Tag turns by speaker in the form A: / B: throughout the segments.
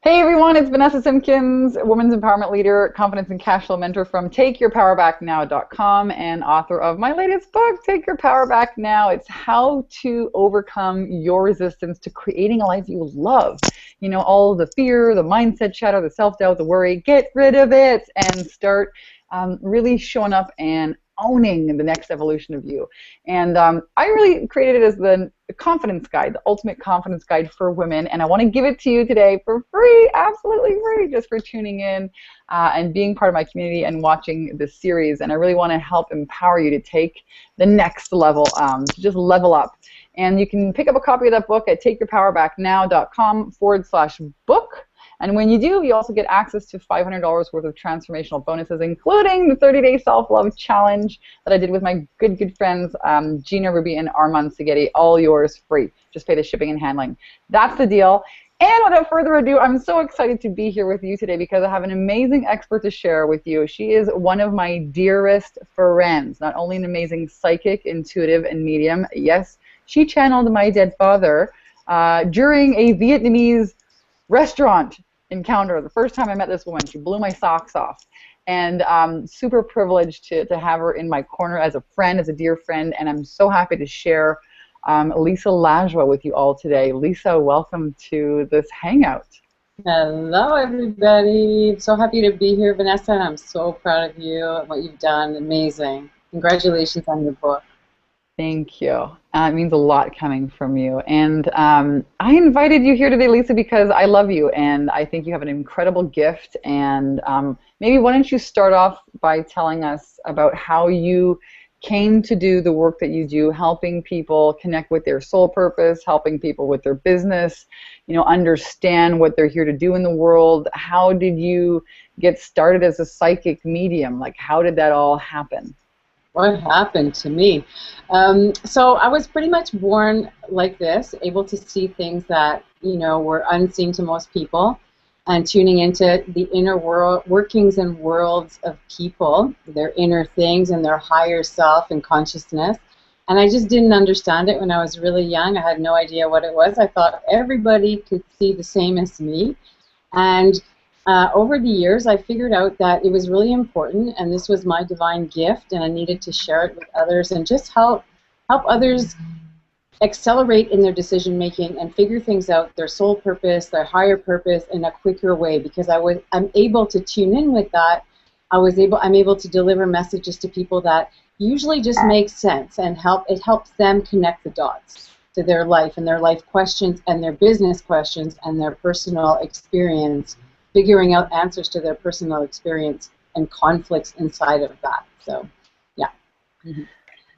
A: Hey everyone, it's Vanessa Simpkins, women's empowerment leader, confidence and cash flow mentor from TakeYourPowerBackNow.com and author of my latest book, Take Your Power Back Now. It's how to overcome your resistance to creating a life you love. You know, all the fear, the mindset chatter, the self-doubt, the worry, get rid of it and start really showing up and owning the next evolution of you. And I really created it as the confidence guide, the ultimate confidence guide for women. And I want to give it to you today for free, absolutely free, just for tuning in and being part of my community and watching this series. And I really want to help empower you to take the next level, to just level up. And you can pick up a copy of that book at takeyourpowerbacknow.com/book. And when you do, you also get access to $500 worth of transformational bonuses, including the 30-day self-love challenge that I did with my good friends, Gina Ruby and Armand Sigeti, all yours free. Just pay the shipping and handling. That's the deal. And without further ado, I'm so excited to be here with you today because I have an amazing expert to share with you. She is one of my dearest friends, not only an amazing psychic, intuitive, and medium. Yes, she channeled my dead father during a Vietnamese restaurant encounter. The first time I met this woman, she blew my socks off. And super privileged to have her in my corner as a friend, as a dear friend, and I'm so happy to share Lisa Lajoie with you all today. Lisa, welcome to this hangout.
B: Hello, everybody. I'm so happy to be here, Vanessa, and I'm so proud of you and what you've done. Amazing. Congratulations on your book.
A: Thank you. It means a lot coming from you. And I invited you here today, Lisa, because I love you and I think you have an incredible gift. And maybe why don't you start off by telling us about how you came to do the work that you do, helping people connect with their soul purpose, helping people with their business, you know, understand what they're here to do in the world. How did you get started as a psychic medium? Like, how did that all happen?
B: What happened to me? So I was pretty much born like this, able to see things that, you know, were unseen to most people, and tuning into the inner world, workings and worlds of people, their inner things and their higher self and consciousness. And I just didn't understand it when I was really young. I had no idea what it was. I thought everybody could see the same as me. And over the years, I figured out that it was really important, and this was my divine gift, and I needed to share it with others and just help others accelerate in their decision making and figure things out, their soul purpose, their higher purpose, in a quicker way. Because I'm able to tune in with that. I'm able to deliver messages to people that usually just make sense and it helps them connect the dots to their life and their life questions and their business questions and their personal experience, figuring out answers to their personal experience and conflicts inside of that. So, yeah. Mm-hmm.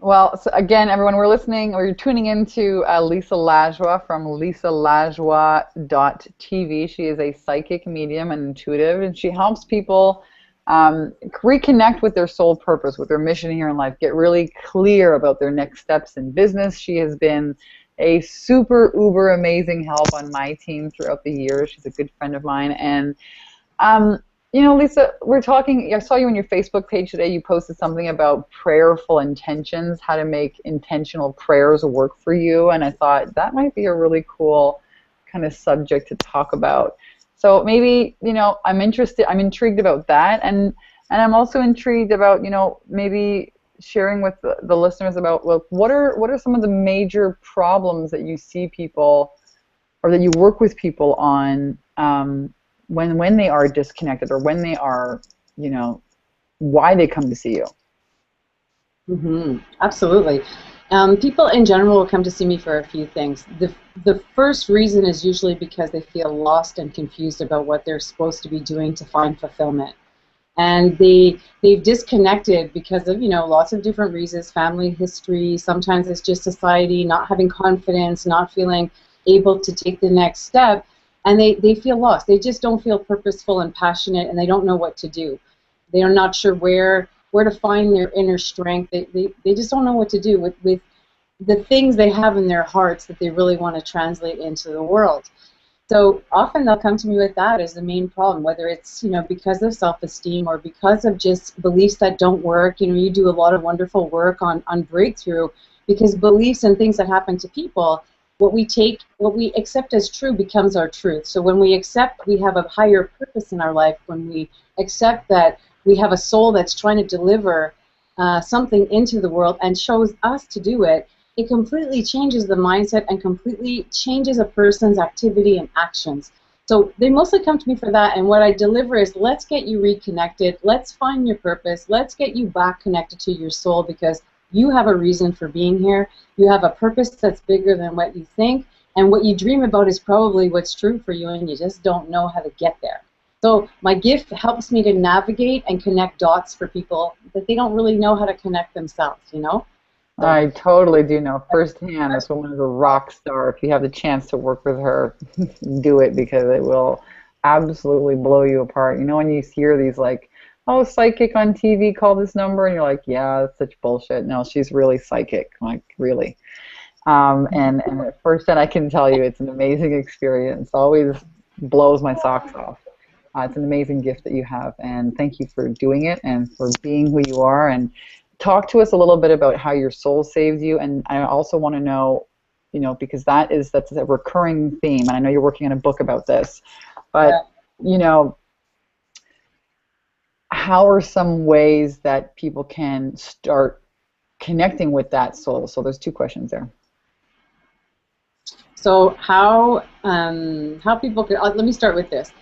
A: Well, so again, everyone, we're tuning into Lisa Lajoie from LisaLajoie.tv. She is a psychic medium and intuitive, and she helps people reconnect with their soul purpose, with their mission here in life, get really clear about their next steps in business. She has been a super uber amazing help on my team throughout the years. She's a good friend of mine. And you know, Lisa, we're talking, I saw you on your Facebook page today, you posted something about prayerful intentions, how to make intentional prayers work for you, and I thought that might be a really cool kind of subject to talk about. So maybe, you know, I'm intrigued about that, and I'm also intrigued about, you know, maybe sharing with the listeners about, well, what are some of the major problems that you see people, or that you work with people on, when they are disconnected, or when they are, you know, why they come to see you.
B: Mm-hmm. Absolutely. People in general will come to see me for a few things. The first reason is usually because they feel lost and confused about what they're supposed to be doing to find fulfillment. And they've disconnected because of, you know, lots of different reasons, family history, sometimes it's just society, not having confidence, not feeling able to take the next step. And they feel lost. They just don't feel purposeful and passionate, and they don't know what to do. They are not sure where to find their inner strength. They just don't know what to do with the things they have in their hearts that they really want to translate into the world. So often they'll come to me with that as the main problem, whether it's, you know, because of self-esteem or because of just beliefs that don't work. You know, you do a lot of wonderful work on breakthrough, because beliefs and things that happen to people what we accept as true becomes our truth. So when we accept we have a higher purpose in our life, when we accept that we have a soul that's trying to deliver something into the world and shows us to do it, it completely changes the mindset and completely changes a person's activity and actions. So they mostly come to me for that, and what I deliver is, let's get you reconnected, let's find your purpose, let's get you back connected to your soul, because you have a reason for being here, you have a purpose that's bigger than what you think, and what you dream about is probably what's true for you, and you just don't know how to get there. So my gift helps me to navigate and connect dots for people that they don't really know how to connect themselves, you know? So,
A: I totally do know firsthand this woman is a rock star. If you have the chance to work with her, do it, because it will absolutely blow you apart. You know, when you hear these like, oh, psychic on TV, call this number, and you're like, yeah, that's such bullshit. No, she's really psychic, like really. And at first, and I can tell you, it's an amazing experience. Always blows my socks off. It's an amazing gift that you have, and thank you for doing it and for being who you are. And talk to us a little bit about how your soul saved you. And I also want to know, you know, because that's a recurring theme, and I know you're working on a book about this, but you know, how are some ways that people can start connecting with that soul? So there's two questions there.
B: So how people can, let me start with this.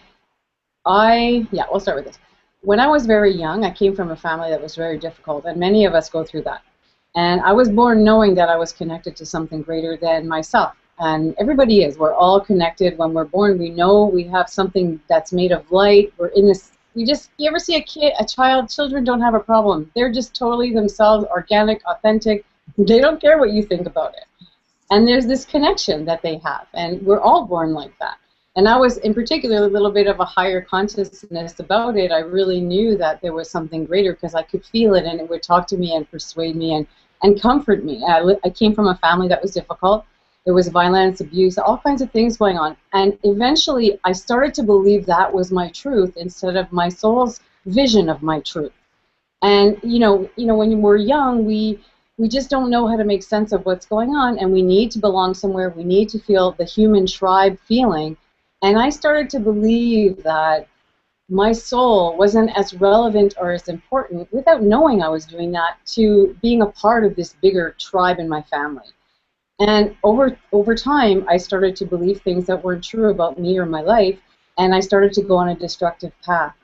B: We'll start with this. When I was very young, I came from a family that was very difficult, and many of us go through that. And I was born knowing that I was connected to something greater than myself. And everybody is. We're all connected. When we're born, we know we have something that's made of light. We're in this, you ever see children don't have a problem. They're just totally themselves, organic, authentic. They don't care what you think about it. And there's this connection that they have. And we're all born like that. And I was, in particular, a little bit of a higher consciousness about it. I really knew that there was something greater because I could feel it, and it would talk to me and persuade me and comfort me. I came from a family that was difficult. There was violence, abuse, all kinds of things going on. And eventually, I started to believe that was my truth instead of my soul's vision of my truth. And, you know, when we're young, we just don't know how to make sense of what's going on, and we need to belong somewhere. We need to feel the human tribe feeling. And I started to believe that my soul wasn't as relevant or as important, without knowing I was doing that, to being a part of this bigger tribe in my family. And over time, I started to believe things that weren't true about me or my life, and I started to go on a destructive path.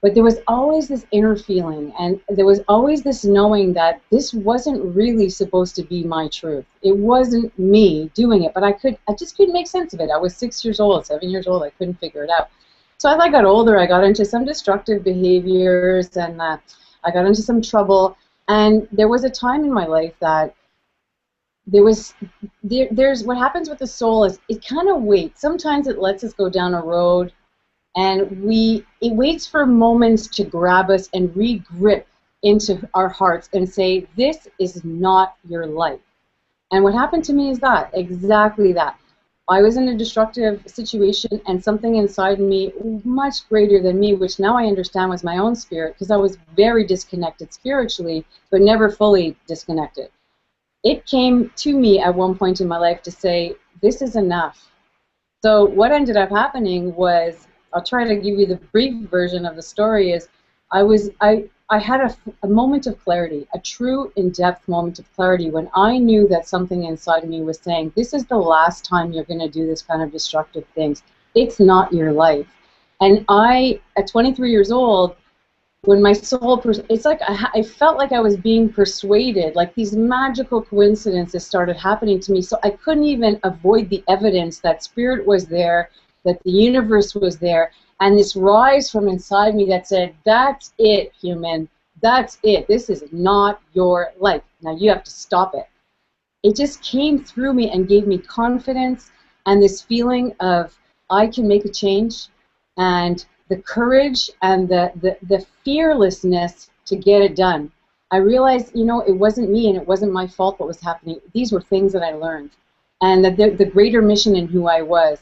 B: But there was always this inner feeling, and there was always this knowing that this wasn't really supposed to be my truth. It wasn't me doing it, but I just couldn't make sense of it. I was 6 years old, 7 years old, I couldn't figure it out. So as I got older, I got into some destructive behaviors, and I got into some trouble, and there was a time in my life that there's what happens with the soul is it kind of waits. Sometimes it lets us go down a road, and it waits for moments to grab us and re-grip into our hearts and say, this is not your life. And what happened to me is that, exactly that. I was in a destructive situation, and something inside me much greater than me, which now I understand was my own spirit, because I was very disconnected spiritually, but never fully disconnected. It came to me at one point in my life to say, this is enough. So what ended up happening was, I'll try to give you the brief version of the story, is I had a moment of clarity, a true in-depth moment of clarity, when I knew that something inside me was saying, this is the last time you're going to do this kind of destructive things. It's not your life. And at 23 years old, when my soul, it's like I felt like I was being persuaded, like these magical coincidences started happening to me, so I couldn't even avoid the evidence that spirit was there, that the universe was there, and this rise from inside me that said, that's it, human, that's it, this is not your life, now you have to stop it. It just came through me and gave me confidence and this feeling of, I can make a change, and the courage and the fearlessness to get it done. I realized, it wasn't me and it wasn't my fault what was happening. These were things that I learned. And that the greater mission in who I was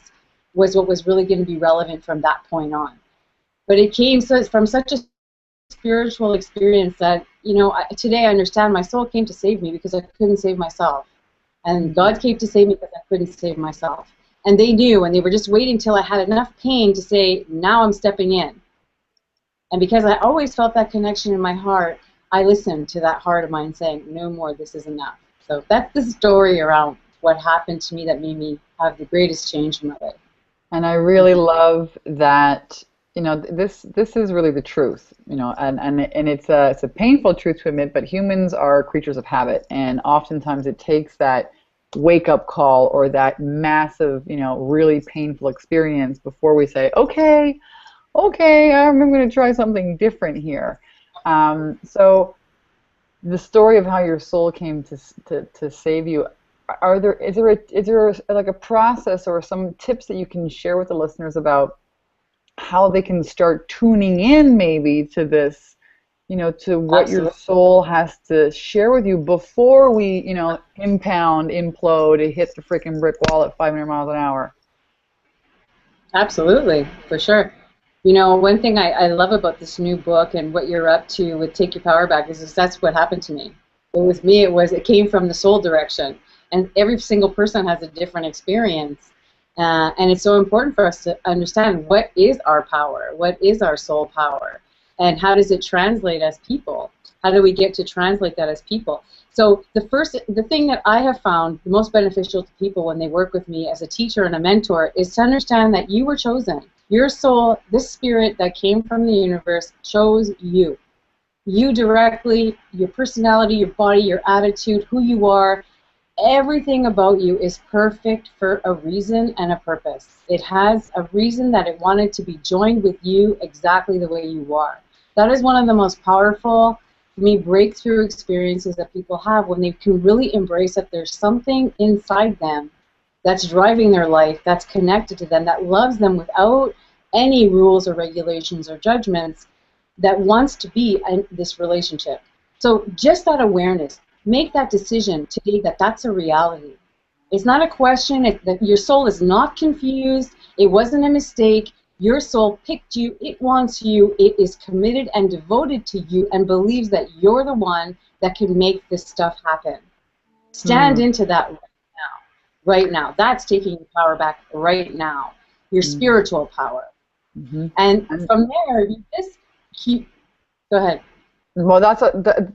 B: what was really going to be relevant from that point on. But it came from such a spiritual experience that, today I understand my soul came to save me because I couldn't save myself. And God came to save me because I couldn't save myself. And they knew, and they were just waiting till I had enough pain to say, now I'm stepping in. And because I always felt that connection in my heart, I listened to that heart of mine saying, no more, this is enough. So that's the story around what happened to me that made me have the greatest change in my life.
A: And I really love that, you know, this is really the truth, you know, and it's a painful truth to admit, but humans are creatures of habit, and oftentimes it takes that wake up call or that massive, you know, really painful experience before we say, okay, I'm going to try something different here. So the story of how your soul came to save you, is there like a process or some tips that you can share with the listeners about how they can start tuning in maybe to this, you know, to what your soul has to share with you before we, you know, implode, hit the freaking brick wall at 500 miles an hour?
B: Absolutely, for sure. You know, one thing I love about this new book and what you're up to with Take Your Power Back is that's what happened to me. With me, it came from the soul direction. And every single person has a different experience. And it's so important for us to understand what is our power, what is our soul power, and how does it translate as people? How do we get to translate that as people? So the thing that I have found the most beneficial to people when they work with me as a teacher and a mentor is to understand that you were chosen. Your soul, this spirit that came from the universe, chose you. You directly, your personality, your body, your attitude, who you are, everything about you is perfect for a reason and a purpose. It has a reason that it wanted to be joined with you exactly the way you are. That is one of the most powerful, for me, breakthrough experiences that people have when they can really embrace that there's something inside them that's driving their life, that's connected to them, that loves them without any rules or regulations or judgments, that wants to be in this relationship. So just that awareness, make that decision today that that's a reality. It's not a question. That your soul is not confused. It wasn't a mistake. Your soul picked you. It wants you. It is committed and devoted to you and believes that you're the one that can make this stuff happen. Stand into that right now. Right now. That's taking your power back right now. Your spiritual power. And from there, you just keep... Go ahead.
A: Well,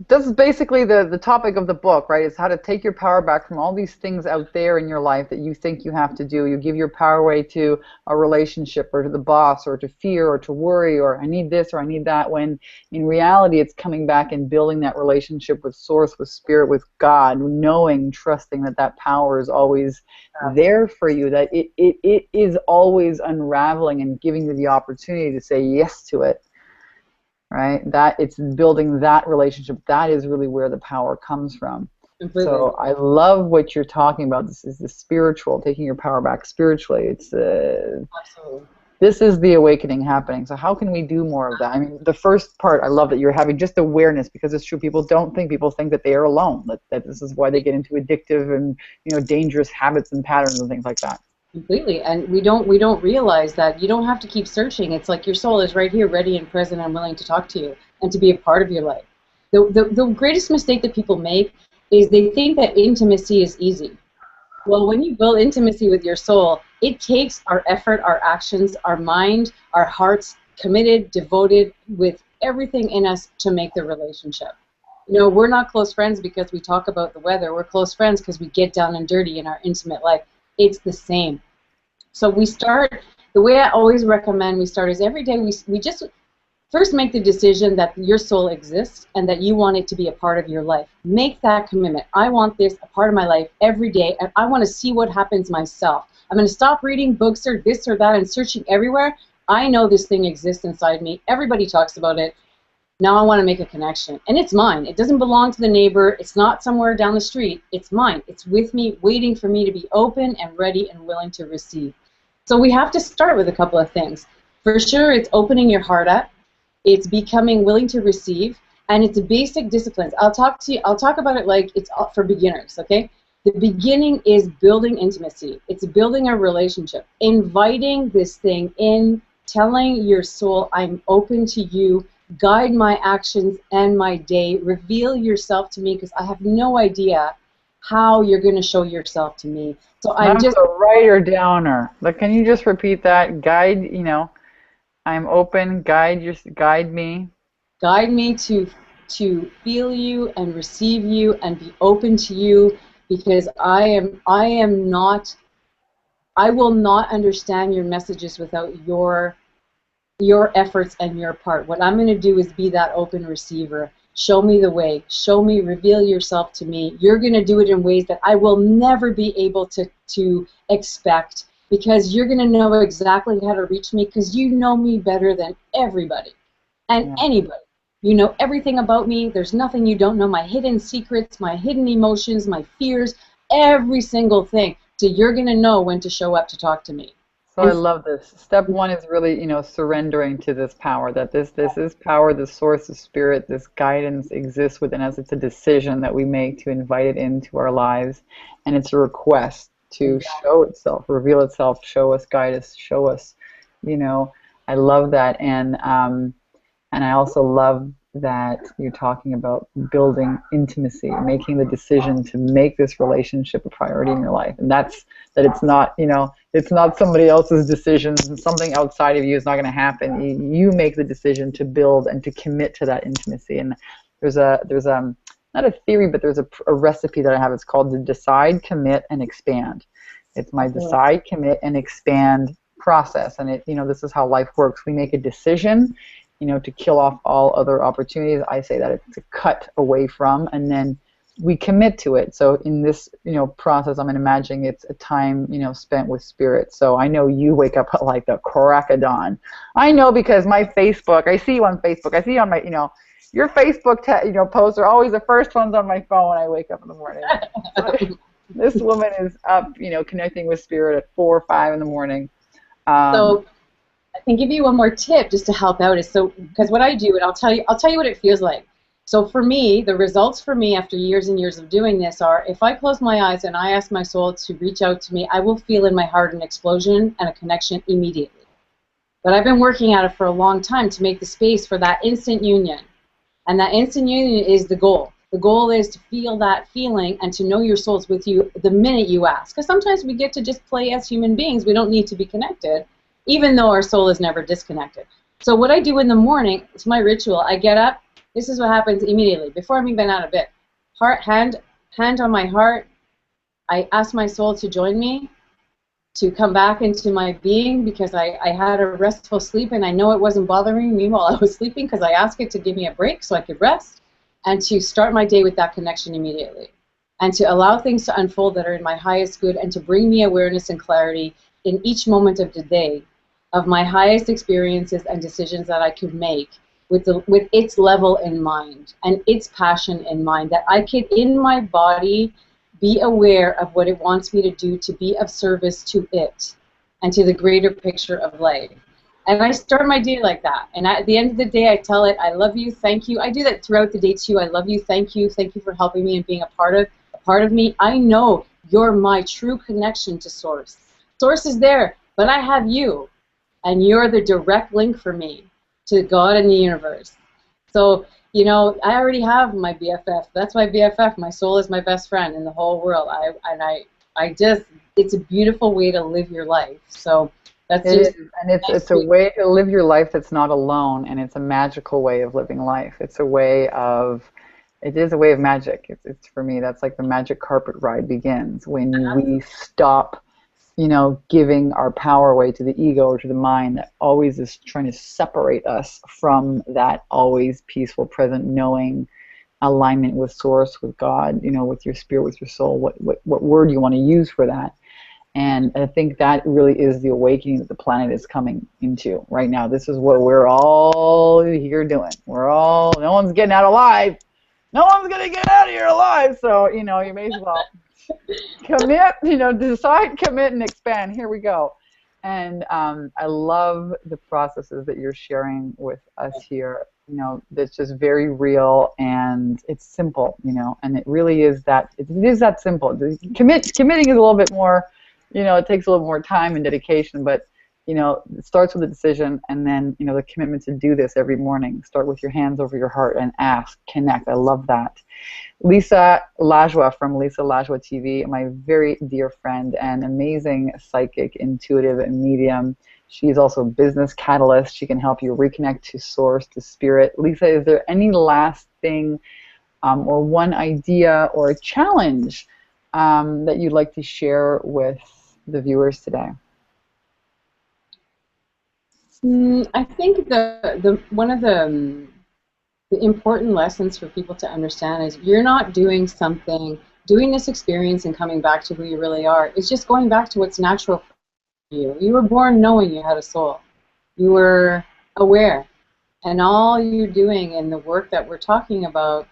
A: this is basically the topic of the book, right? It's how to take your power back from all these things out there in your life that you think you have to do. You give your power away to a relationship or to the boss or to fear or to worry or I need this or I need that, when in reality it's coming back and building that relationship with Source, with Spirit, with God, knowing, trusting that that power is always there for you, that it is always unraveling and giving you the opportunity to say yes to it. Right? That it's building that relationship. That is really where the power comes from. Completely. So I love what you're talking about. This is the spiritual, taking your power back spiritually. It's
B: Absolutely.
A: This is the awakening happening. So how can we do more of that? I mean, the first part, I love that you're having just awareness, because it's true. People think that they are alone. That this is why they get into addictive and, you know, dangerous habits and patterns and things like that.
B: Completely, and we don't realize that you don't have to keep searching. It's like your soul is right here, ready and present and willing to talk to you and to be a part of your life. The greatest mistake that people make is they think that intimacy is easy. Well, when you build intimacy with your soul, it takes our effort, our actions, our mind, our hearts committed, devoted with everything in us to make the relationship. You know, we're not close friends because we talk about the weather. We're close friends because we get down and dirty in our intimate life. It's the same. So we start, the way I always recommend we start is every day we just first make the decision that your soul exists and that you want it to be a part of your life. Make that commitment. I want this a part of my life every day, and I want to see what happens myself. I'm going to stop reading books or this or that and searching everywhere. I know this thing exists inside me. Everybody talks about it. Now I want to make a connection. And it's mine. It doesn't belong to the neighbor. It's not somewhere down the street. It's mine. It's with me, waiting for me to be open and ready and willing to receive. So we have to start with a couple of things. For sure, it's opening your heart up. It's becoming willing to receive. And it's basic disciplines. I'll talk about it like it's for beginners, okay? The beginning is building intimacy. It's building a relationship. Inviting this thing in, telling your soul, I'm open to you. Guide my actions and my day. Reveal yourself to me, because I have no idea how you're going to show yourself to me. So I'm
A: Not
B: just
A: the writer downer. But can you just repeat that? Guide, I'm open, guide me.
B: guide me to feel you and receive you and be open to you, because I am not, I will not understand your messages without your efforts and your part. What I'm going to do is be that open receiver. Show me the way. Show me, reveal yourself to me. You're going to do it in ways that I will never be able to expect, because you're going to know exactly how to reach me, because you know me better than everybody and
A: Yeah.
B: anybody. You know everything about me. There's nothing you don't know. My hidden secrets, my hidden emotions, my fears, every single thing. So you're going to know when to show up to talk to me.
A: So I
B: And
A: love this. Step one is really, surrendering to this power, that this is power, the source of spirit, this guidance exists within us. It's a decision that we make to invite it into our lives. And it's a request to show itself, reveal itself, show us, guide us, show us, you know. I love that. And I also love that you're talking about building intimacy, making the decision to make this relationship a priority in your life. And that it's not, it's not somebody else's decision. Something outside of you is not going to happen. You make the decision to build and to commit to that intimacy. And there's not a theory, but there's a recipe that I have. It's called the decide, commit, and expand. It's my decide, commit, and expand process. And this is how life works. We make a decision, to kill off all other opportunities. I say that it's a cut away from, and then we commit to it. So in this, process, I'm imagining it's a time, spent with spirit. So I know you wake up at like the crack of dawn. I know because my Facebook, I see you on Facebook. I see you on my, your Facebook, posts are always the first ones on my phone when I wake up in the morning. So this woman is up, connecting with spirit at 4 or 5 in the morning.
B: so I can give you one more tip just to help out, because what I do, and I'll tell you what it feels like. So for me, the results for me after years and years of doing this are, if I close my eyes and I ask my soul to reach out to me, I will feel in my heart an explosion and a connection immediately. But I've been working at it for a long time to make the space for that instant union. And that instant union is the goal. The goal is to feel that feeling and to know your soul's with you the minute you ask. Because sometimes we get to just play as human beings. We don't need to be connected, even though our soul is never disconnected. So what I do in the morning, it's my ritual. I get up. This is what happens immediately, before I'm even out of bed. Hand on my heart. I ask my soul to join me, to come back into my being, because I had a restful sleep and I know it wasn't bothering me while I was sleeping, because I asked it to give me a break so I could rest, and to start my day with that connection immediately, and to allow things to unfold that are in my highest good, and to bring me awareness and clarity in each moment of the day of my highest experiences and decisions that I could make with its level in mind and its passion in mind, that I could in my body be aware of what it wants me to do to be of service to it and to the greater picture of life. And I start my day like that. And at the end of the day, I tell it, I love you, thank you. I do that throughout the day too. I love you for helping me and being a part of me. I know you're my true connection to Source. Source is there, but I have you, and you're the direct link for me to God and the universe. So, I already have my BFF. That's my BFF. My soul is my best friend in the whole world. It's a beautiful way to live your life. So that's
A: it's a way to live your life that's not alone, and it's a magical way of living life. It is a way of magic. It's for me, that's like the magic carpet ride begins when we stop giving our power away to the ego or to the mind that always is trying to separate us from that always peaceful, present, knowing alignment with Source, with God, with your spirit, with your soul, what word you want to use for that. And I think that really is the awakening that the planet is coming into right now. This is what we're all here doing. No one's getting out alive. No one's going to get out of here alive. So, you may as well commit, decide, commit, and expand. Here we go. And I love the processes that you're sharing with us here. That's just very real, and it's simple. And it really is that. It is that simple. Committing is a little bit more. It takes a little more time and dedication, but you know, it starts with a decision, and then, you know, the commitment to do this every morning. Start with your hands over your heart and ask, connect. I love that. Lisa Lajoie from Lisa Lajoie TV, my very dear friend and amazing psychic, intuitive, and medium. She is also a business catalyst. She can help you reconnect to source, to spirit. Lisa, is there any last thing or one idea or a challenge that you'd like to share with the viewers today?
B: I think one of the important lessons for people to understand is you're not doing this experience and coming back to who you really are. It's just going back to what's natural for you. You were born knowing you had a soul. You were aware. And all you're doing in the work that we're talking about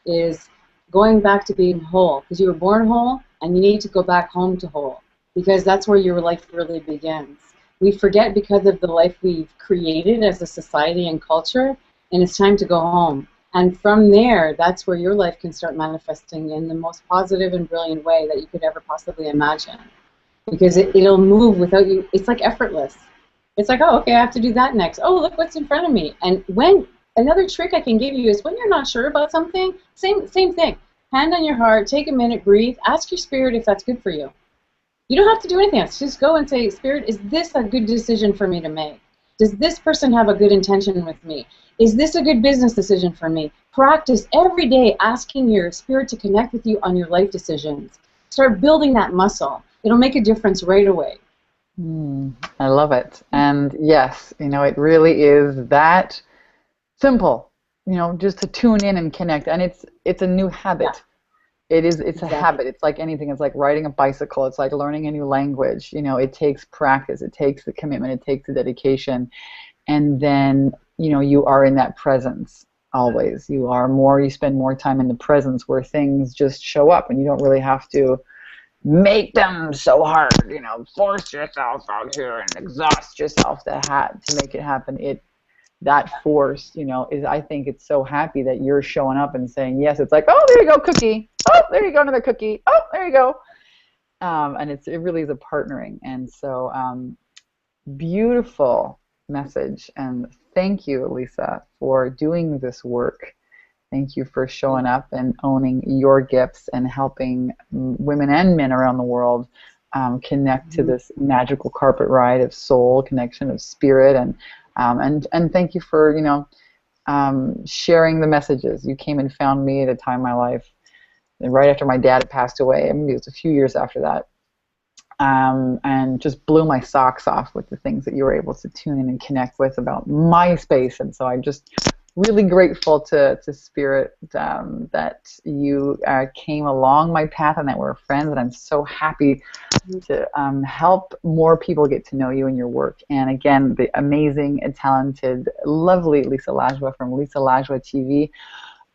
B: is going back to being whole. Because you were born whole, and you need to go back home to whole. Because that's where your life really begins. We forget because of the life we've created as a society and culture, and it's time to go home. And from there, that's where your life can start manifesting in the most positive and brilliant way that you could ever possibly imagine. Because it'll move without you. It's like effortless. It's like, oh, okay, I have to do that next. Oh, look what's in front of me. And when another trick I can give you is when you're not sure about something, same thing. Hand on your heart, take a minute, breathe, ask your spirit if that's good for you. You don't have to do anything else. Just go and say, Spirit, is this a good decision for me to make? Does this person have a good intention with me? Is this a good business decision for me? Practice every day asking your spirit to connect with you on your life decisions. Start building that muscle. It'll make a difference right away.
A: I love it. And yes, you know, it really is that simple, you know, just to tune in and connect. And it's a new habit. Yeah. It's exactly. A habit. It's like anything. It's like riding a bicycle. It's like learning a new language. You know, it takes practice. It takes the commitment. It takes the dedication. And then, you know, you are in that presence always. You spend more time in the presence where things just show up and you don't really have to make them so hard, you know, force yourself out here and exhaust yourself to make it happen. That force, you know, I think it's so happy that you're showing up and saying yes. It's like, oh, there you go, cookie. Oh, there you go, another cookie. Oh, there you go. And it really is a partnering. And so beautiful message. And thank you, Lisa, for doing this work. Thank you for showing up and owning your gifts and helping women and men around the world connect to this magical carpet ride of soul, connection of spirit, and thank you for, you know, sharing the messages. You came and found me at a time in my life, and right after my dad had passed away. Maybe it was a few years after that, and just blew my socks off with the things that you were able to tune in and connect with about my space. And so I'm just really grateful to Spirit that you came along my path and that we're friends, and I'm so happy to help more people get to know you and your work. And again, the amazing, talented, lovely Lisa Lajoie from Lisa Lajoie TV.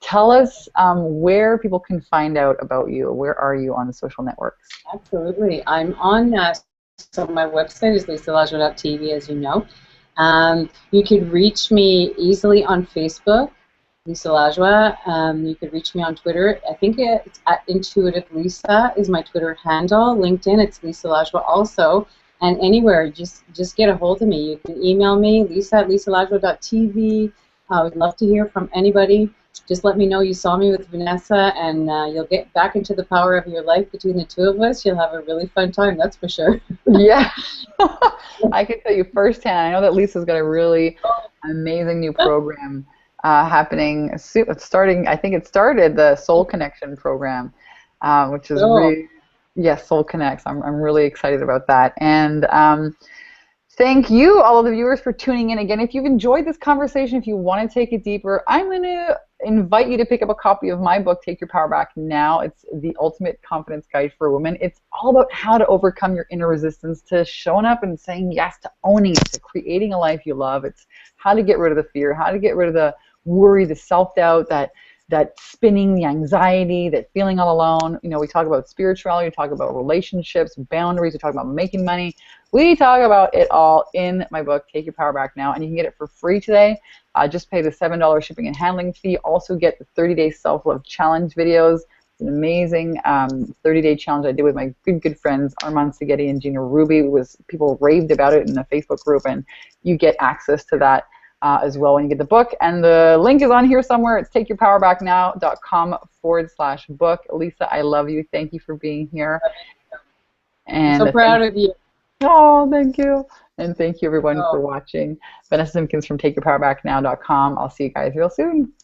A: Tell us where people can find out about you. Where are you on the social networks?
B: Absolutely. I'm on, so my website is lisalajoi.tv, as you know. You could reach me easily on Facebook, Lisa Lajoie. You could reach me on Twitter. I think it's at Intuitive Lisa is my Twitter handle. LinkedIn, it's Lisa Lajoie also. And anywhere, just get a hold of me. You can email me, lisa@lisalajoi.tv. I would love to hear from anybody. Just let me know you saw me with Vanessa, and you'll get back into the power of your life between the two of us. You'll have a really fun time, that's for sure.
A: Yeah. I can tell you firsthand. I know that Lisa's got a really amazing new program happening soon. I think it started the Soul Connection program, which is really, yes, Soul Connects. I'm really excited about that. And thank you, all of the viewers, for tuning in. Again, if you've enjoyed this conversation, if you want to take it deeper, I'm going to invite you to pick up a copy of my book, Take Your Power Back Now. It's the ultimate confidence guide for women. It's all about how to overcome your inner resistance to showing up and saying yes, to owning it, to creating a life you love. It's how to get rid of the fear, how to get rid of the worry, the self-doubt, that spinning, the anxiety, that feeling all alone. You know, we talk about spirituality, we talk about relationships, boundaries, we talk about making money. We talk about it all in my book, Take Your Power Back Now, and you can get it for free today. Just pay the $7 shipping and handling fee. Also get the 30-day self-love challenge videos, It's an amazing 30-day challenge I did with my good friends Armand Seghetti and Gina Ruby. People raved about it in the Facebook group, and you get access to that as well when you get the book. And the link is on here somewhere. It's takeyourpowerbacknow.com/book. Lisa, I love you. Thank you for being here. And
B: I'm so proud of you.
A: Oh, thank you. And thank you, everyone, for watching. Vanessa Simpkins from takeyourpowerbacknow.com. I'll see you guys real soon.